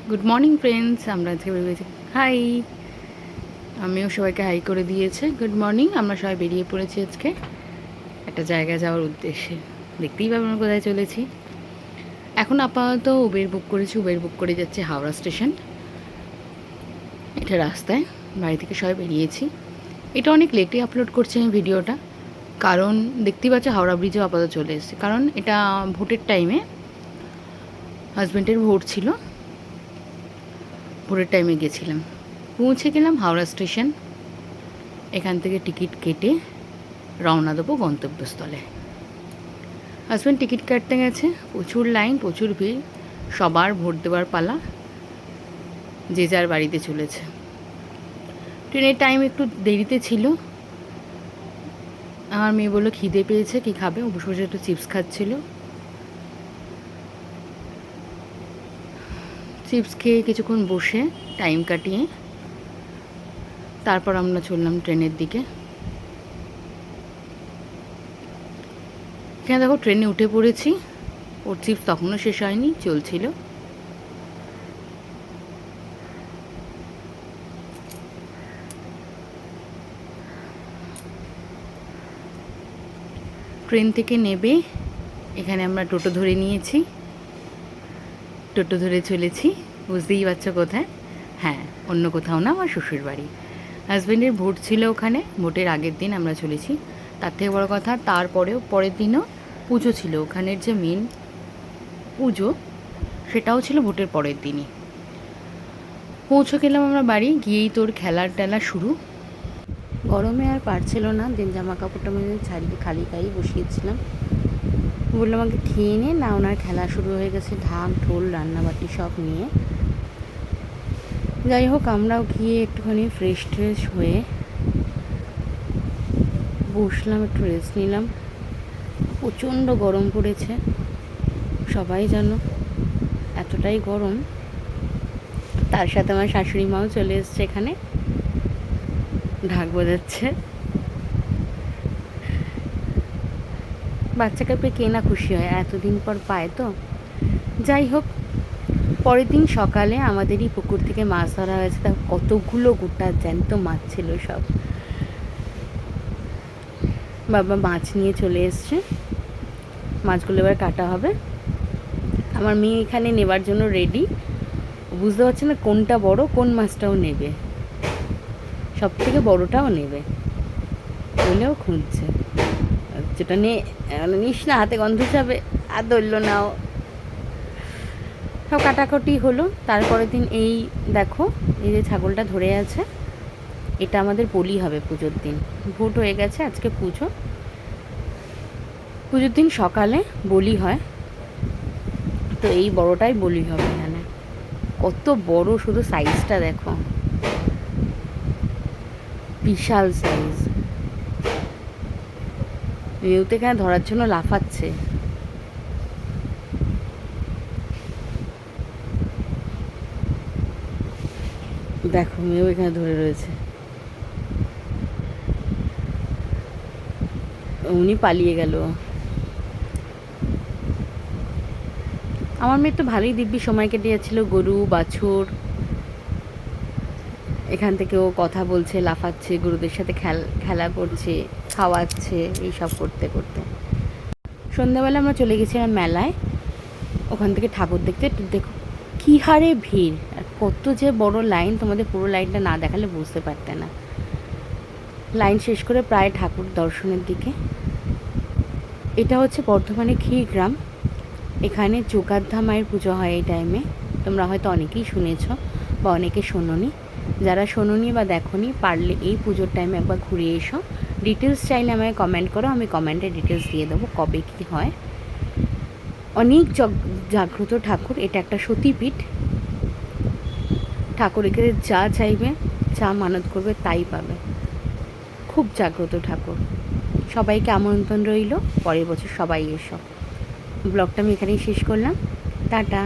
Good morning friends, আমরা আজকে বেরিয়েছি। হাই, আমিও সবাইকে হাই করে দিয়েছে। Good morning. আমরা সবাই বেরিয়ে পড়েছি আজকে একটা জায়গায় যাওয়ার উদ্দেশ্যে। দেখতেই পাবেন আমরা কোথায় চলেছি। এখন আপাতত উবের বুক করেছি, উবের বুক করে যাচ্ছে হাওড়া স্টেশন। এটা রাস্তায় বাড়ি থেকে সবাই বেরিয়েছি। এটা অনেক লেটে আপলোড করছি আমি ভিডিওটা, কারণ দেখতেই পাচ্ছি হাওড়া ব্রিজেও আপাতত চলে এসেছে। কারণ এটা ভোটের টাইমে, হাজব্যান্ডের ভোট ছিল, ভোরের টাইমে গেছিলাম। পৌঁছে গেলাম হাওড়া স্টেশন। এখান থেকে টিকিট কেটে রওনা দেবো গন্তব্যস্থলে। হাজব্যান্ড টিকিট কাটতে গেছে, প্রচুর লাইন, প্রচুর ভিড়, সবার ভোট দেওয়ার পালা, যে যার বাড়িতে চলেছে। ট্রেনের টাইম একটু দেরিতে ছিল। আমার মেয়ে বললো খিদে পেয়েছে, কী খাবে, বসে বসে একটু চিপস খাচ্ছিল। চিপস খেয়ে কিছুক্ষণ বসে টাইম কাটিয়ে তারপর আমরা চললাম ট্রেনের দিকে। এখানে দেখো ট্রেনে উঠে পড়েছি। ওর চিপস তখনও শেষ হয়নি, চলছিল। ট্রেন থেকে নেবে এখানে আমরা টোটো ধরে নিয়েছি, টোটো ধরে চলেছি। বুঝতেই পারছো কোথায়? হ্যাঁ, অন্য কোথাও না, আমার শ্বশুর বাড়ি। হাজব্যান্ডের ভোট ছিল ওখানে, ভোটের আগের দিন আমরা চলেছি। তার থেকে বড় কথা, তারপরেও পরের দিনও পুজো ছিল। ওখানের যে মেন পুজো, সেটাও ছিল ভোটের পরের দিনই। পৌঁছে গেলাম আমরা বাড়ি, গিয়েই তোর খেলার টেলা শুরু। গরমে আর পারছিল না, দিন জামা কাপড়টা আমি ছাড়িয়ে খালি গায়ে বসিয়েছিলাম। বললাম আমাকে খেয়ে নে না, ওনার খেলা শুরু হয়ে গেছে, ঢাক ঢোল রান্নাবাটি সব নিয়ে। যাই হোক, আমরাও গিয়ে একটুখানি ফ্রেশ ট্রেশ হয়ে বসলাম, একটু রেস্ট নিলাম। প্রচণ্ড গরম পড়েছে, সবাই জানো, এতটাই গরম। তার সাথে আমার শাশুড়ি মাও চলে এসছে এখানে, ঢাক বাজাচ্ছে। বাচ্চাকে পেয়ে কে না খুশি হয়, এতদিন পর পায় তো। যাই হোক, পরের দিন সকালে আমাদেরই পুকুর থেকে মাছ ধরা হয়েছে। তা কতগুলো গোটা জ্যান্ত মাছ ছিল সব। বাবা মাছ নিয়ে চলে এসছে, মাছগুলো এবার কাটা হবে। আমার মেয়ে এখানে নেবার জন্য রেডি। বুঝতে পারছে না কোনটা বড়, কোন মাছটাও নেবে, সব থেকে বড়টাও নেবে বলেও খুঁজছে। যেটা নিস না, হাতে গন্ধ যাবে। আর ধরল নাও, সব কাটাকুটি হলো। তারপরের দিন এই দেখো, এই যে ছাগলটা ধরে আছে, এটা আমাদের বলি হবে পুজোর দিন। ভোট হয়ে গেছে, আজকে পুজো। পুজোর দিন সকালে বলি হয়, তো এই বড়টাই বলি হবে এখানে। কত বড়, শুধু সাইজটা দেখো, বিশাল সাইজ। মেয়েতে এখানে ধরার জন্য লাফাচ্ছে। দেখো, মেয়েও এখানে ধরে রয়েছে। উনি পালিয়ে গেল। আমার মেয়ে তো ভালোই দিব্যি সময় কেটে যাচ্ছিল, গরু বাছুর, এখান থেকে ও কথা বলছে, লাফাচ্ছে, গরুদের সাথে খেলা করছে, খাওয়াচ্ছে, এইসব করতে করতে সন্ধ্যাবেলা আমরা চলে গেছিলাম মেলায়। ওখান থেকে ঠাকুর দেখতে। দেখো কী হারে ভিড়, আর কত যে বড় লাইন, তোমাদের পুরো লাইনটা না দেখালে বুঝতে পারতে না। লাইন শেষ করে প্রায় ঠাকুর দর্শনের দিকে। এটা হচ্ছে বর্ধমানের ক্ষীরগ্রাম। এখানে যোগাধ্যা মায়ের পুজো হয় এই টাইমে। তোমরা হয়তো অনেকেই শুনেছ বা অনেকে শোনোনি। যারা শোনোনি বা দেখোনি, পারলে এই পুজোর টাইমে একবার ঘুরে এসো। ডিটেলস চাইলে আমায় কমেন্ট করো, আমি কমেন্টে ডিটেলস দিয়ে দেবো কবে কী হয়। অনেক জাগ্রত ঠাকুর, এটা একটা সতীপীঠ। ঠাকুর এখানে যা চাইবে, যা মানত করবে তাই পাবে। খুব জাগ্রত ঠাকুর। সবাইকে আমন্ত্রণ রইল, পরের বছর সবাই এসো। ব্লগটা আমি এখানেই শেষ করলাম। টাটা।